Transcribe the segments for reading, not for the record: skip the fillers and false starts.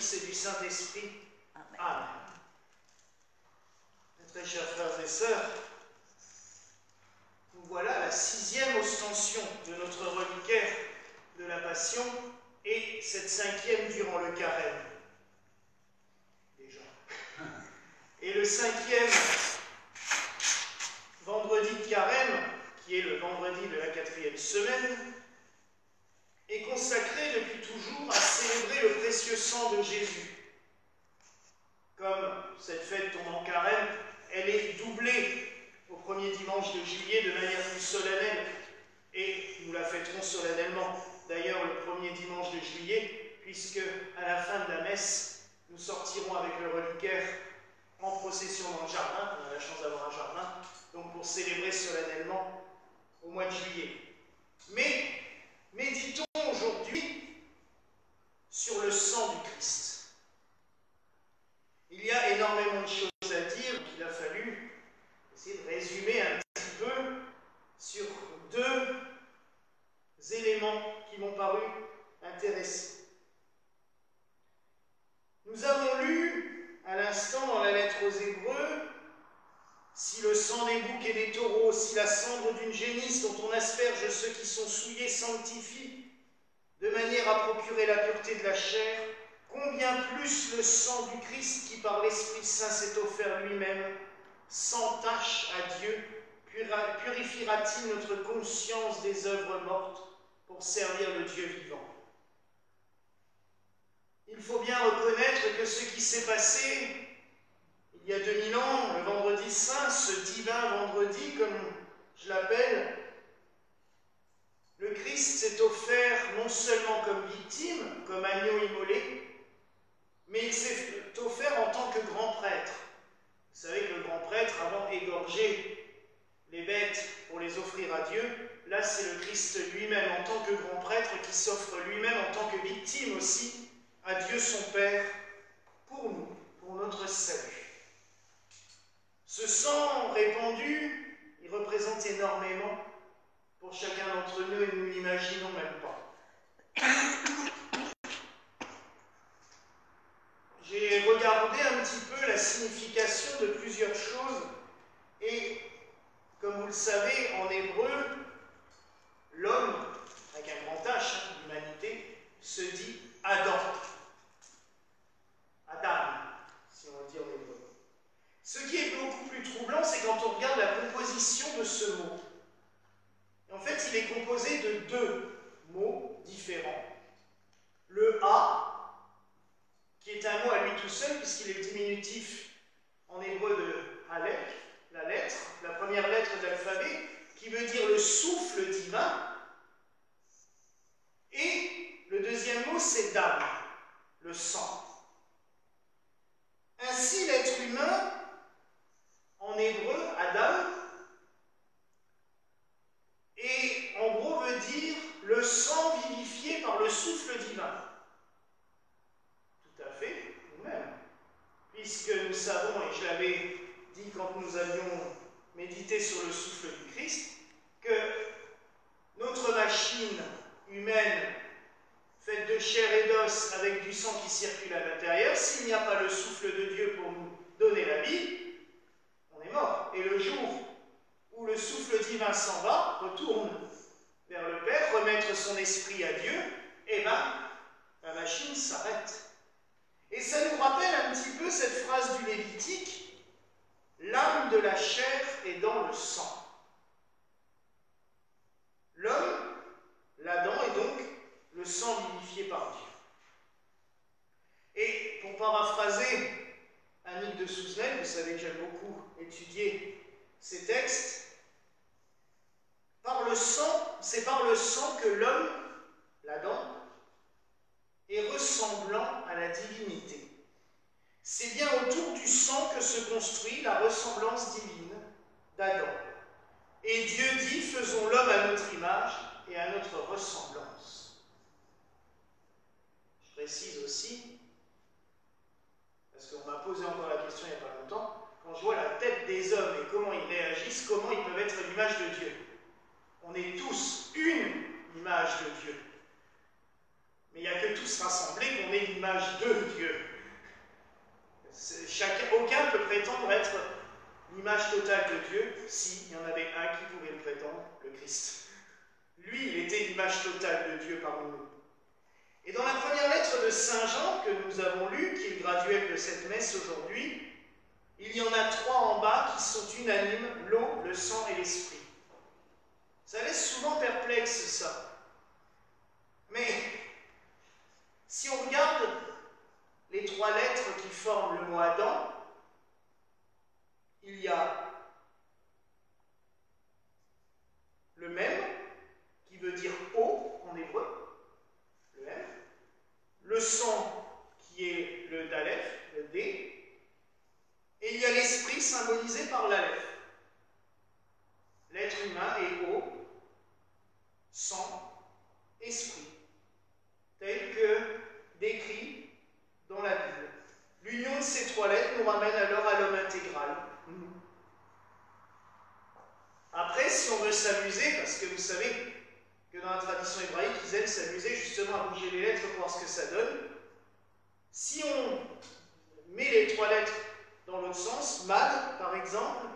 Fils et du Saint-Esprit. Amen. Mes très chers frères et sœurs, nous voilà à la 6e ostension de notre reliquaire de la Passion et cette 5e durant le carême. Déjà. Et le 5e vendredi de carême, qui est le vendredi de la 4e semaine, est consacré depuis toujours à célébrer le précieux sang de Jésus. Comme cette fête tombe en carême, elle est doublée au premier dimanche de juillet de manière plus solennelle, et nous la fêterons solennellement d'ailleurs le premier dimanche de juillet, puisque à la fin de la messe, nous sortirons avec le reliquaire en procession dans le jardin. On a la chance d'avoir un jardin, donc pour célébrer solennellement au mois de juillet. Mais méditons aujourd'hui sur le sang du Christ. Il y a énormément de choses à dire, donc il a fallu essayer de résumer un petit peu sur 2 éléments qui m'ont paru intéressants. Nous avons lu à l'instant dans la lettre aux Hébreux: si le sang des boucs et des taureaux, si la cendre d'une génisse dont on asperge ceux qui sont souillés sanctifie, de manière à procurer la pureté de la chair, combien plus le sang du Christ qui par l'Esprit Saint s'est offert lui-même, sans tache à Dieu, purifiera-t-il notre conscience des œuvres mortes pour servir le Dieu vivant. Il faut bien reconnaître que ce qui s'est passé il y a 2000 ans, le vendredi saint, ce divin vendredi, comme je l'appelle, le Christ s'est offert non seulement comme victime, comme agneau immolé, mais il s'est offert en tant que grand prêtre. Vous savez que le grand prêtre, avant égorger les bêtes pour les offrir à Dieu, là c'est le Christ lui-même en tant que grand prêtre qui s'offre lui-même en tant que victime aussi à Dieu son Père pour nous, pour notre salut. Ce sang répandu, il représente énormément pour chacun d'entre nous et nous ne l'imaginons même pas. J'ai regardé un petit peu la signification de plusieurs choses et, comme vous le savez, en hébreu, l'homme, avec un grand H, l'humanité, se dit Adam. Adam, si on le dit en hébreu. Ce qui est beaucoup plus troublant, c'est quand on regarde la composition de ce mot. En fait, il est composé de 2 mots différents. Le A, qui est un mot à lui tout seul, puisqu'il est le diminutif en hébreu de Halek, la lettre, la première lettre de l'alphabet, qui veut dire le souffle divin. Et le deuxième mot, c'est Dam, le sang. Ainsi, l'être humain, en hébreu, Adam, et en gros veut dire le sang vivifié par le souffle divin. Tout à fait, nous-mêmes. Puisque nous savons, et je l'avais dit quand nous avions médité sur le souffle du Christ, que notre machine humaine, faite de chair et d'os, avec du sang qui circule à l'intérieur, s'il n'y a pas le souffle de Dieu pour nous donner la vie, on est mort. Et le jour où le souffle divin s'en va, retourne vers le Père, remettre son esprit à Dieu, et bien, la machine s'arrête. Et ça nous rappelle un petit peu cette phrase du Lévitique: l'âme de la chair est dans le sang. L'homme, l'Adam, est donc le sang vivifié par Dieu. Et pour paraphraser Annick de Souzenel, vous savez que j'aime beaucoup étudier ces textes, c'est par le sang que l'homme, l'Adam, est ressemblant à la divinité. C'est bien autour du sang que se construit la ressemblance divine d'Adam. Et Dieu dit: faisons l'homme à notre image et à notre ressemblance. Je précise aussi, parce qu'on m'a posé encore la question il n'y a pas longtemps, quand je vois la tête des hommes et comment ils réagissent, comment ils peuvent être l'image de Dieu. On est tous une image de Dieu. Mais il n'y a que tous rassemblés qu'on ait l'image de Dieu. Aucun peut prétendre être l'image totale de Dieu, s'il y en avait un qui pouvait le prétendre, le Christ. Lui, il était l'image totale de Dieu parmi nous. Et dans la première lettre de Saint Jean que nous avons lue, qui est le graduel de cette messe aujourd'hui, il y en a 3 en bas qui sont unanimes, l'eau, le sang et l'esprit. Ça laisse souvent perplexe, ça. Mais si on regarde les 3 lettres qui forment le mot Adam, il y a le même, qui veut dire eau en hébreu, le M, le sang qui est le Dalef, le D, et il y a l'esprit symbolisé par l'Aleph. L'être humain est eau, sang, esprit, tel que décrit dans la Bible. L'union de ces 3 lettres nous ramène alors à l'homme intégral. Après, si on veut s'amuser, parce que vous savez que dans la tradition hébraïque, ils aiment s'amuser justement à bouger les lettres pour voir ce que ça donne, si on met les 3 lettres dans l'autre sens, mad par exemple,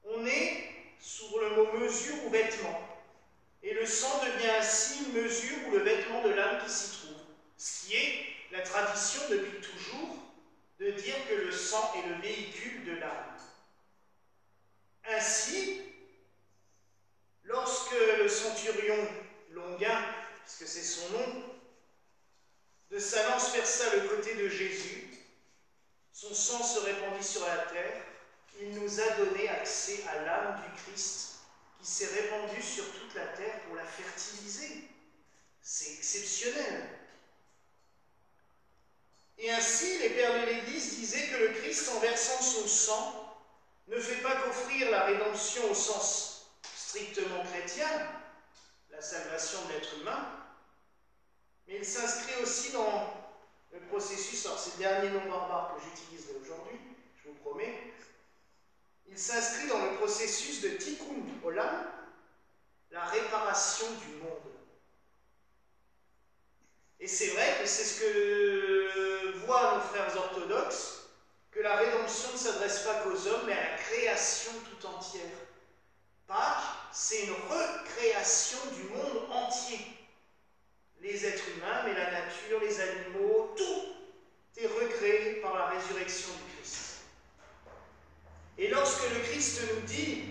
on est sur le mot mesure ou vêtement. Et le sang devient ainsi une mesure ou le vêtement de l'âme qui s'y trouve. Ce qui est la tradition depuis toujours de dire que le sang est le véhicule de l'âme. Ainsi, lorsque le centurion Longuin, puisque c'est son nom, de sa lance perça le côté de Jésus, son sang se répandit sur la terre, il nous a donné accès à l'âme du Christ qui s'est répandue sur toute la terre pour la fertiliser. C'est exceptionnel. Et ainsi, les pères de l'Église disaient que le Christ, en versant son sang, ne fait pas qu'offrir la rédemption au sens strictement chrétien, la salvation de l'être humain, mais il s'inscrit aussi dans le processus, alors c'est le dernier nom barbare que j'utiliserai aujourd'hui, je vous promets, il s'inscrit dans le processus de tikkun olam, la réparation du monde. Et c'est vrai que c'est ce que voient nos frères orthodoxes, que la rédemption ne s'adresse pas qu'aux hommes, mais à la création tout entière. Pâques, c'est une recréation du monde entier. Les êtres humains, mais la nature, les animaux, tout est recréé par la résurrection du Christ. Et lorsque le Christ nous dit,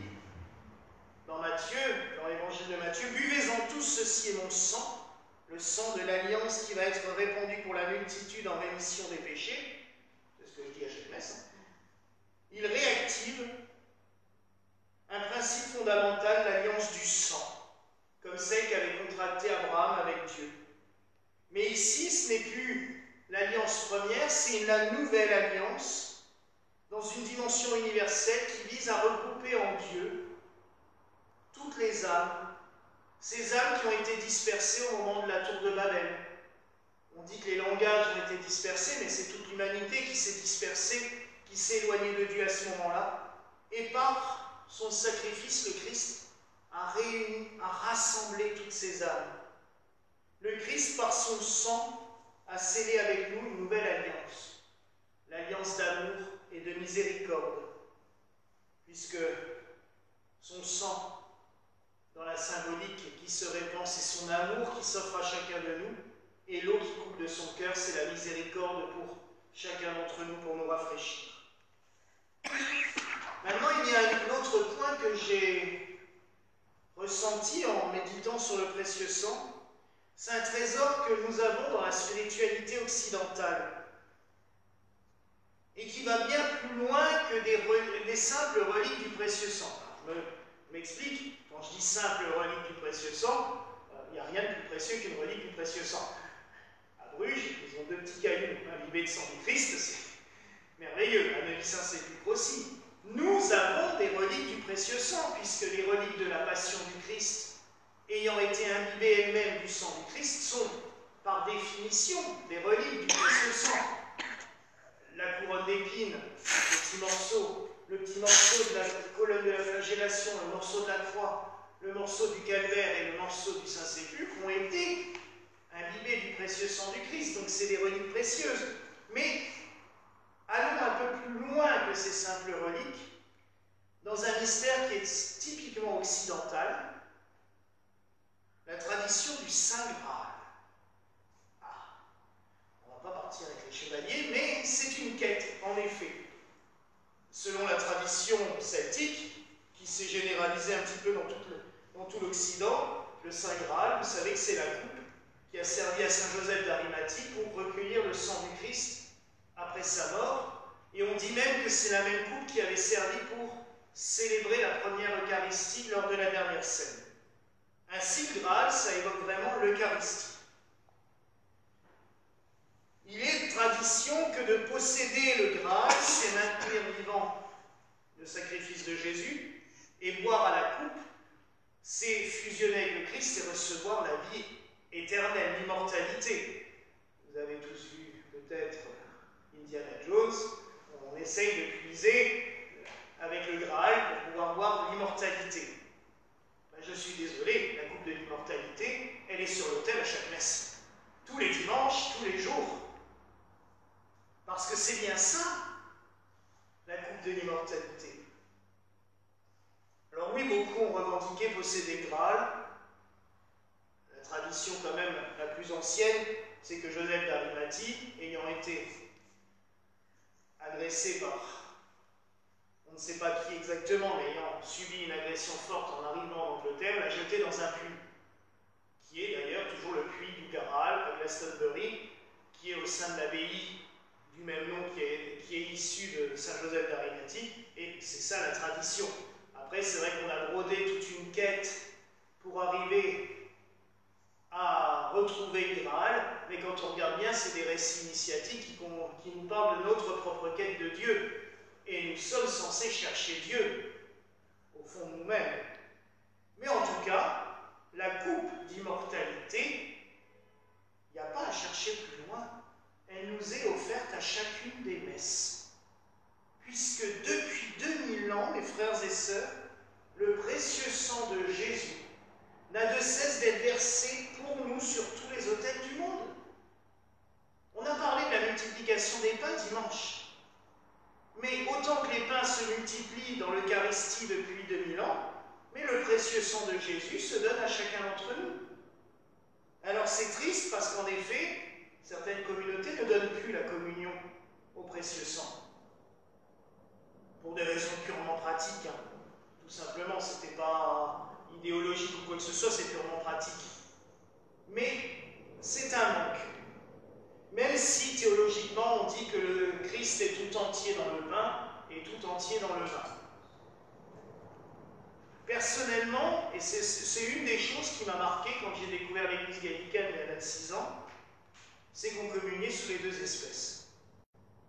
dans Matthieu, dans l'évangile de Matthieu, « Buvez-en tous, ceci est mon sang », le sang de l'alliance qui va être répandu pour la multitude en rémission des péchés, c'est ce que je dis à chaque messe, il réactive un principe fondamental, l'alliance du sang, comme celle qu'avait contractée Abraham avec Dieu. Mais ici, ce n'est plus l'alliance première, c'est la nouvelle alliance dans une dimension universelle qui vise à regrouper en Dieu toutes les âmes, ces âmes qui ont été dispersées au moment de la tour de Babel. On dit que les langages ont été dispersés, mais c'est toute l'humanité qui s'est dispersée, qui s'est éloignée de Dieu à ce moment-là. Et par son sacrifice, le Christ a réuni, a rassemblé toutes ces âmes. Le Christ, par son sang, a scellé avec nous une nouvelle alliance, l'alliance d'amour et de miséricorde, puisque son sang, dans la symbolique qui se répand, c'est son amour qui s'offre à chacun de nous, et l'eau qui coule de son cœur, c'est la miséricorde pour chacun d'entre nous, pour nous rafraîchir. Maintenant, il y a un autre point que j'ai ressenti en méditant sur le précieux sang. C'est un trésor que nous avons dans la spiritualité occidentale et qui va bien plus loin que des simples reliques du précieux sang. Alors, je m'explique, quand je dis simple relique du précieux sang, il n'y a rien de plus précieux qu'une relique du précieux sang. À Bruges, ils ont 2 petits cailloux imbibés de sang du Christ, c'est merveilleux, à Neuilly-Saint-Sépulcre aussi. Nous avons des reliques du précieux sang, puisque les reliques de la passion du Christ, ayant été imbibées elles-mêmes du sang du Christ, sont par définition des reliques du précieux sang. La couronne d'épines, le petit morceau de la colonne de la flagellation, le morceau de la croix, le morceau du calvaire et le morceau du Saint-Sépulcre ont été imbibées du précieux sang du Christ, donc c'est des reliques précieuses. Mais allons un peu plus loin que ces simples reliques, dans un mystère qui est typiquement occidental, la tradition du Saint Graal. Ah, on ne va pas partir avec les chevaliers, mais c'est une quête, en effet. Selon la tradition celtique, qui s'est généralisée un petit peu dans tout l'Occident, le Saint Graal, vous savez que c'est la coupe qui a servi à Saint Joseph d'Arimathie pour recueillir le sang du Christ après sa mort. Et on dit même que c'est la même coupe qui avait servi pour célébrer la première Eucharistie lors de la dernière scène. Ainsi, le Graal, ça évoque vraiment l'Eucharistie. Il est tradition que de posséder le Graal, c'est maintenir vivant le sacrifice de Jésus, et boire à la coupe, c'est fusionner avec le Christ et recevoir la vie éternelle, l'immortalité. Vous avez tous vu peut-être Indiana Jones, on essaye de puiser avec le Graal pour pouvoir boire l'immortalité. Ben, je suis désolé, la coupe de l'immortalité, elle est sur l'autel à chaque messe. Tous les dimanches, tous les jours. Parce que c'est bien ça, la coupe de l'immortalité. Alors oui, beaucoup ont revendiqué posséder le Graal. La tradition quand même la plus ancienne, c'est que Joseph d'Arimathie, ayant été agressé par, on ne sait pas qui exactement, mais ayant subi une agression forte en arrivant en Angleterre, l'a jeté dans un puits, qui est d'ailleurs toujours le puits du Graal à Glastonbury, qui est au sein de l'abbaye du même nom qui est issu de Saint Joseph d'Arimathie, et c'est ça la tradition. Après, c'est vrai qu'on a brodé toute une quête pour arriver à retrouver le Graal, mais quand on regarde bien, c'est des récits initiatiques qui nous parlent de notre propre quête de Dieu. Et nous sommes censés chercher Dieu, au fond de nous-mêmes. Mais en tout cas, la coupe d'immortalité, il n'y a pas à chercher plus loin. Elle nous est offerte à chacune des messes. Puisque depuis 2000 ans, mes frères et sœurs, le précieux sang de Jésus n'a de cesse d'être versé pour nous sur tous les autels du monde. On a parlé de la multiplication des pains dimanche. Mais autant que les pains se multiplient dans l'Eucharistie depuis 2000 ans, mais le précieux sang de Jésus se donne à chacun d'entre nous. Alors c'est triste parce qu'en effet, certaines communautés ne donnent plus la communion au précieux sang. Pour des raisons purement pratiques, hein. Tout simplement, ce n'était pas idéologique ou quoi que ce soit, c'est purement pratique. Mais c'est un manque. Même si théologiquement on dit que le Christ est tout entier dans le pain et tout entier dans le vin. Personnellement, et c'est une des choses qui m'a marqué quand j'ai découvert l'église gallicane il y a 26 ans, c'est qu'on communiait sous les deux espèces.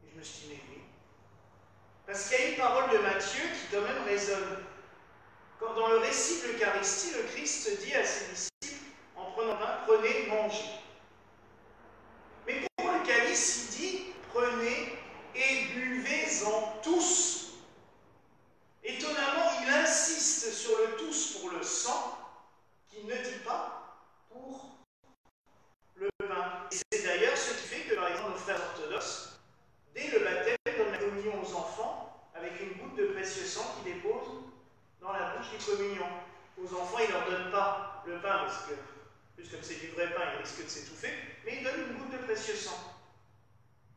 Et je me suis dit, mais oui. Parce qu'il y a une parole de Matthieu qui quand même résonne. Quand dans le récit de l'Eucharistie, le Christ dit à ses disciples, en prenant pain, prenez, mangez. Mais pour le calice, il dit, prenez et buvez-en tous. Étonnamment, il insiste sur le tous pour le sang, qu'il ne dit pas pour le pain. Et c'est d'ailleurs ce qui fait que, par exemple, nos frères orthodoxes, dès le baptême, donnent la communion aux enfants avec une goutte de précieux sang qu'ils déposent dans la bouche des communions. Aux enfants, ils ne leur donnent pas le pain, parce que, plus comme c'est du vrai pain, ils risquent de s'étouffer, mais ils donnent une goutte de précieux sang.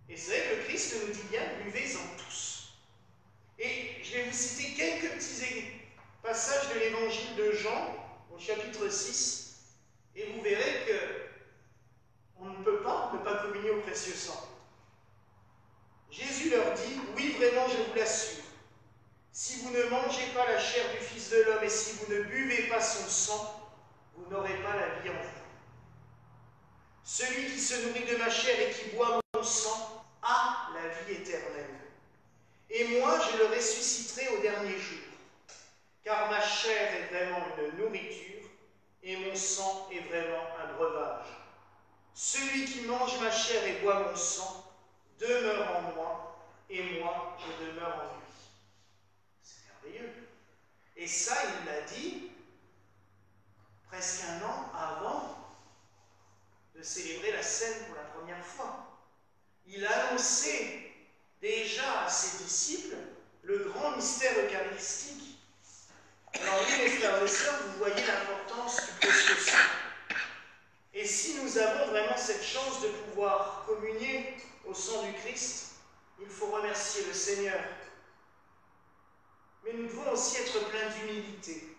Et c'est vrai que le Christ nous dit bien, buvez-en tous. Et je vais vous citer quelques petits passages de l'évangile de Jean, au chapitre 6, et vous verrez que on ne peut pas ne pas communier au précieux sang. Jésus leur dit, oui, vraiment, je vous l'assure, si vous ne mangez pas la chair du Fils de l'homme et si vous ne buvez pas son sang, vous n'aurez pas la vie en vous. Celui qui se nourrit de ma chair et qui boit mon sang a la vie éternelle. Et moi, je le ressusciterai au dernier jour, car ma chair est vraiment une nourriture et mon sang est vraiment un breuvage. Celui qui mange ma chair et boit mon sang demeure en moi et moi, je demeure en lui. C'est merveilleux. Et ça, il l'a dit presque un an avant de ses scène pour la première fois. Il annonçait déjà à ses disciples le grand mystère eucharistique. Alors oui, mes frères et sœurs, vous voyez l'importance du précieux sang. Et si nous avons vraiment cette chance de pouvoir communier au sang du Christ, il faut remercier le Seigneur. Mais nous devons aussi être pleins d'humilité,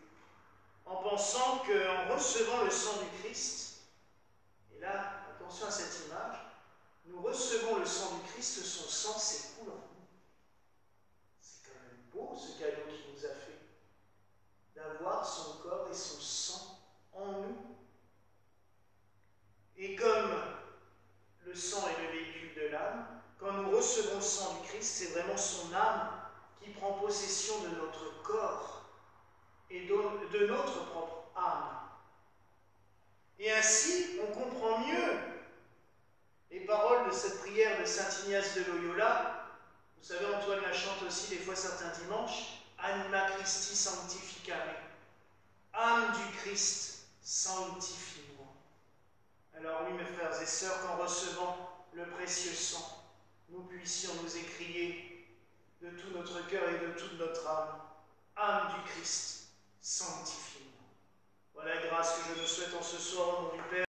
en pensant qu'en recevant le sang du Christ, et là, attention à cette image, nous recevons le sang du Christ, son sang s'écoule en nous. C'est quand même beau ce cadeau qu'il nous a fait, d'avoir son corps et son sang en nous. Et comme le sang est le véhicule de l'âme, quand nous recevons le sang du Christ, c'est vraiment son âme qui prend possession de notre corps et de notre propre âme. Et ainsi, on comprend mieux les paroles de cette prière de saint Ignace de Loyola. Vous savez, Antoine la chante aussi des fois certains dimanches. Anima Christi sanctificare. Âme du Christ, sanctifie-moi. Alors oui, mes frères et sœurs, qu'en recevant le précieux sang, nous puissions nous écrier de tout notre cœur et de toute notre âme, âme du Christ, sanctifie-moi. Voilà la grâce que je nous souhaite en ce soir au nom du Père.